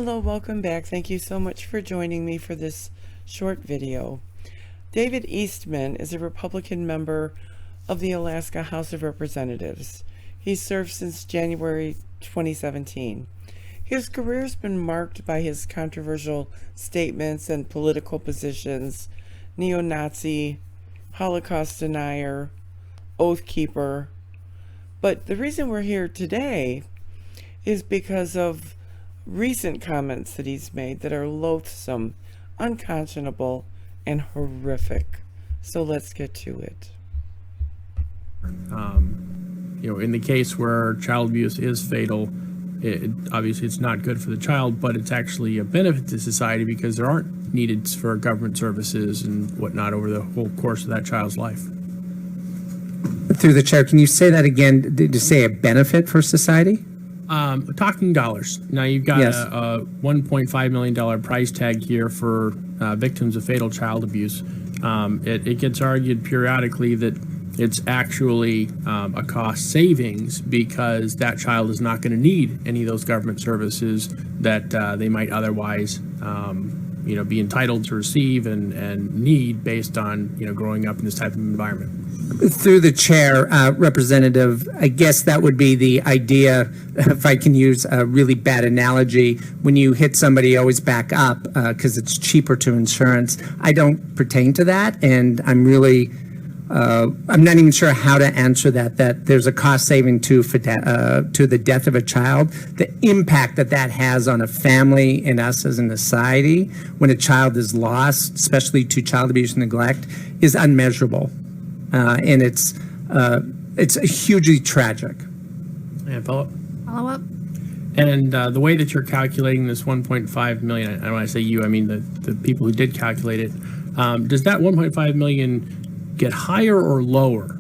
Hello, welcome back. Thank you so much for joining me for this short video. David Eastman is a Republican member of the Alaska House of Representatives. He's served since January 2017. His career has been marked by his controversial statements and political positions, neo-Nazi, Holocaust denier, oath keeper. But the reason we're here today is because of recent comments that he's made that are loathsome, unconscionable, and horrific. So let's get to it. In the case where child abuse is fatal, obviously it's not good for the child, but it's actually a benefit to society because there aren't needed for government services and whatnot over the whole course of that child's life. Through the chair, can you say that again? Did you say a benefit for society? Talking dollars. Now you've got Yes. a $1.5 million price tag here for victims of fatal child abuse. It gets argued periodically that it's actually a cost savings because that child is not going to need any of those government services that they might otherwise be entitled to receive and need based on growing up in this type of environment. Through the chair, Representative, I guess that would be the idea, if I can use a really bad analogy, when you hit somebody, always back up because it's cheaper to insurance. I don't pertain to that, and I'm not even sure how to answer that there's a cost saving to the death of a child. The impact that has on a family and us as a society when a child is lost, especially to child abuse and neglect, is unmeasurable. And it's hugely tragic. Yeah, follow up. And the way that you're calculating this 1.5 million, and when I say you, I mean the people who did calculate it, does that 1.5 million get higher or lower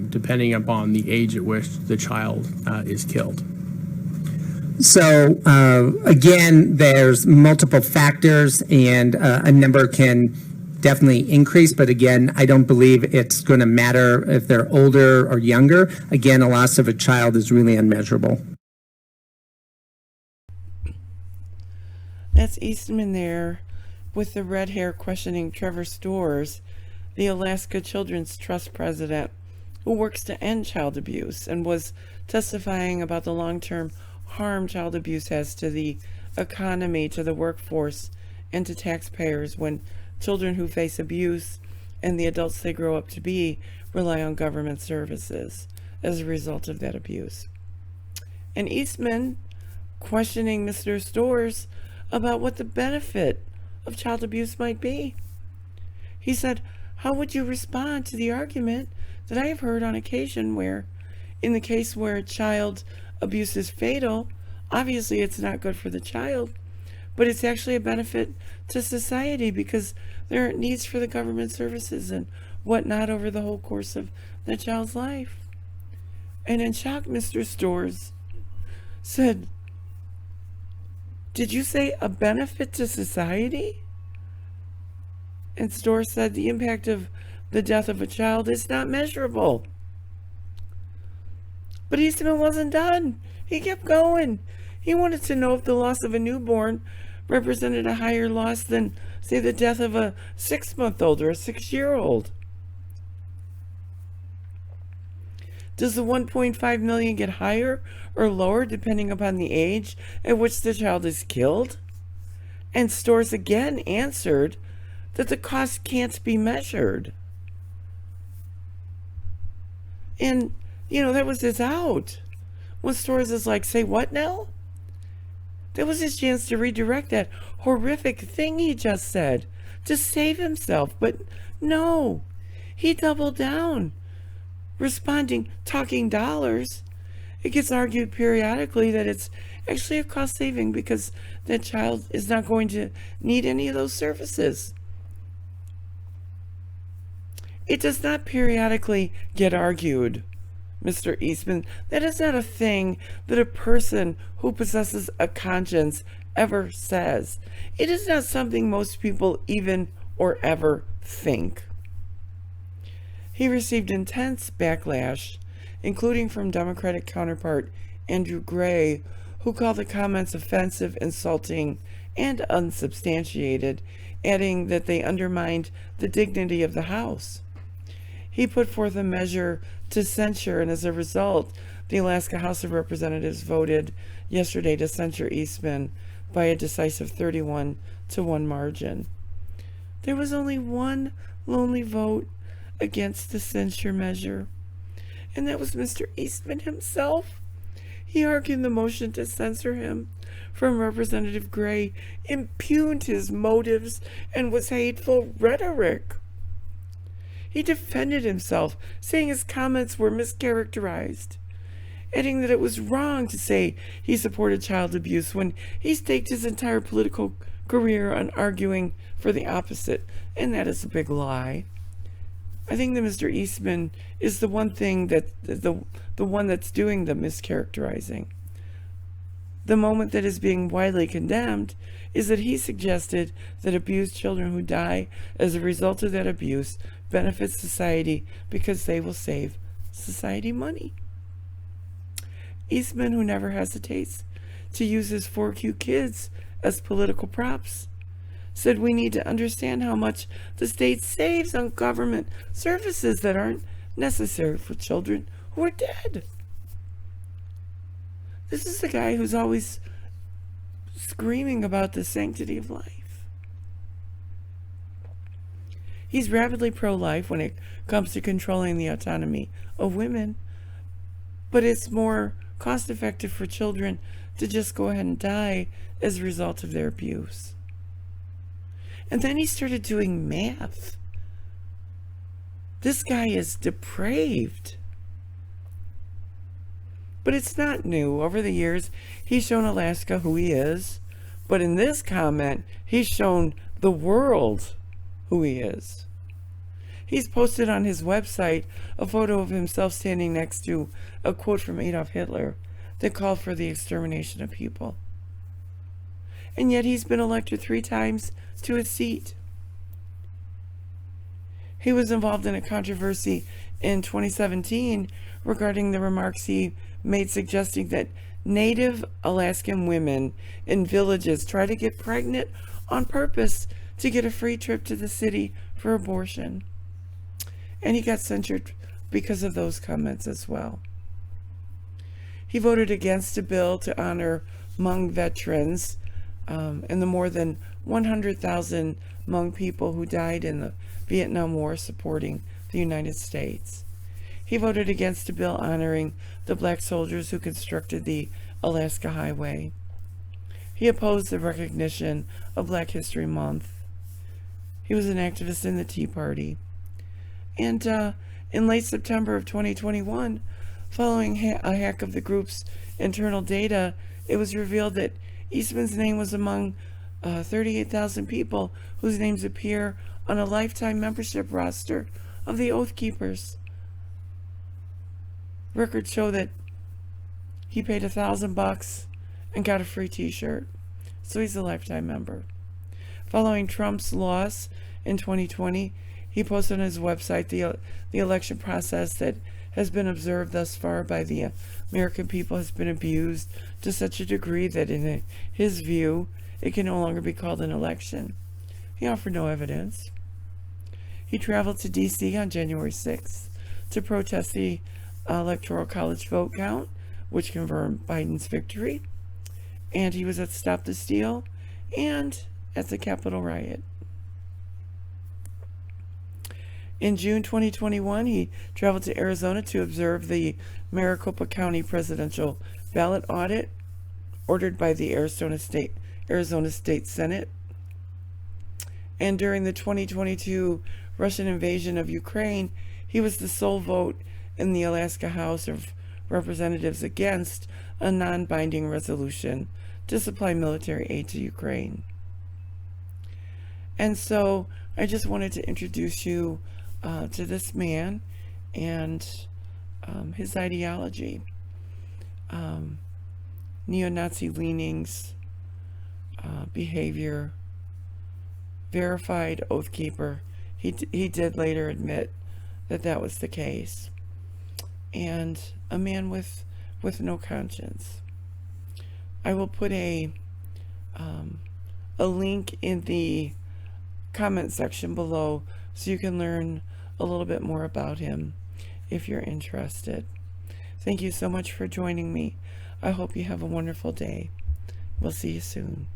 depending upon the age at which the child is killed? So again, there's multiple factors, and a number can definitely increase, but again, I don't believe it's going to matter if they're older or younger. Again, a loss of a child is really unmeasurable. That's Eastman there with the red hair questioning Trevor Storrs, the Alaska Children's Trust president who works to end child abuse and was testifying about the long-term harm child abuse has to the economy, to the workforce, and to taxpayers when children who face abuse and the adults they grow up to be rely on government services as a result of that abuse. And Eastman questioning Mr. Storrs about what the benefit of child abuse might be. He said, how would you respond to the argument that I have heard on occasion where, in the case where child abuse is fatal, obviously it's not good for the child, but it's actually a benefit to society because there aren't needs for the government services and whatnot over the whole course of the child's life. And in shock, Mr. Storrs said, did you say a benefit to society? And Storrs said the impact of the death of a child is not measurable. But Eastman wasn't done. He kept going. He wanted to know if the loss of a newborn represented a higher loss than, say, the death of a 6-month-old or a 6-year-old. Does the 1.5 million get higher or lower depending upon the age at which the child is killed? And Storrs again answered that the cost can't be measured. And, that was his out. When Storrs is like, say what now? That was his chance to redirect that horrific thing he just said, to save himself. But no, he doubled down, responding, talking dollars. It gets argued periodically that it's actually a cost saving because that child is not going to need any of those services. It does not periodically get argued, Mr. Eastman. That is not a thing that a person who possesses a conscience ever says. It is not something most people even or ever think. He received intense backlash, including from Democratic counterpart Andrew Gray, who called the comments offensive, insulting, and unsubstantiated, adding that they undermined the dignity of the House. He put forth a measure to censure, and as a result, the Alaska House of Representatives voted yesterday to censure Eastman by a decisive 31-1 margin. There was only one lonely vote against the censure measure, and that was Mr. Eastman himself. He argued the motion to censor him from Representative Gray impugned his motives and was hateful rhetoric. He defended himself, saying his comments were mischaracterized, adding that it was wrong to say he supported child abuse when he staked his entire political career on arguing for the opposite, and that is a big lie. I think that Mr. Eastman is the one thing that the one that's doing the mischaracterizing. The moment that is being widely condemned is that he suggested that abused children who die as a result of that abuse benefit society because they will save society money. Eastman, who never hesitates to use his 4 cute kids as political props, said we need to understand how much the state saves on government services that aren't necessary for children who are dead. This is the guy who's always screaming about the sanctity of life. He's rapidly pro-life when it comes to controlling the autonomy of women, but it's more cost-effective for children to just go ahead and die as a result of their abuse. And then he started doing math. This guy is depraved. But it's not new. Over the years, he's shown Alaska who he is. But in this comment, he's shown the world who he is. He's posted on his website a photo of himself standing next to a quote from Adolf Hitler that called for the extermination of people. And yet he's been elected 3 times to his seat. He was involved in a controversy in 2017 regarding the remarks he made suggesting that Native Alaskan women in villages try to get pregnant on purpose to get a free trip to the city for abortion. And he got censured because of those comments as well. He voted against a bill to honor Hmong veterans and the more than 100,000 Hmong people who died in the Vietnam War supporting the United States. He voted against a bill honoring the black soldiers who constructed the Alaska Highway. He opposed the recognition of Black History Month. He was an activist in the Tea Party. And in late September of 2021, following a hack of the group's internal data, it was revealed that Eastman's name was among 38,000 people whose names appear on a lifetime membership roster of the Oath Keepers. Records show that he paid $1,000 and got a free t-shirt, so he's a lifetime member. Following Trump's loss in 2020, he posted on his website the election process that has been observed thus far by the American people has been abused to such a degree that in his view, it can no longer be called an election. He offered no evidence. He traveled to D.C. on January 6th to protest the Electoral College vote count, which confirmed Biden's victory. And he was at Stop the Steal and at the Capitol riot. In June 2021, he traveled to Arizona to observe the Maricopa County presidential ballot audit ordered by the Arizona State Senate. And during the 2022 Russian invasion of Ukraine, he was the sole vote in the Alaska House of Representatives against a non-binding resolution to supply military aid to Ukraine. And so I just wanted to introduce you to this man and his ideology, neo-Nazi leanings, behavior, verified Oath Keeper. He did later admit that that was the case, and a man with no conscience. I will put a link in the comment section below so you can learn a little bit more about him if you're interested. Thank you so much for joining me. I hope you have a wonderful day. We'll see you soon.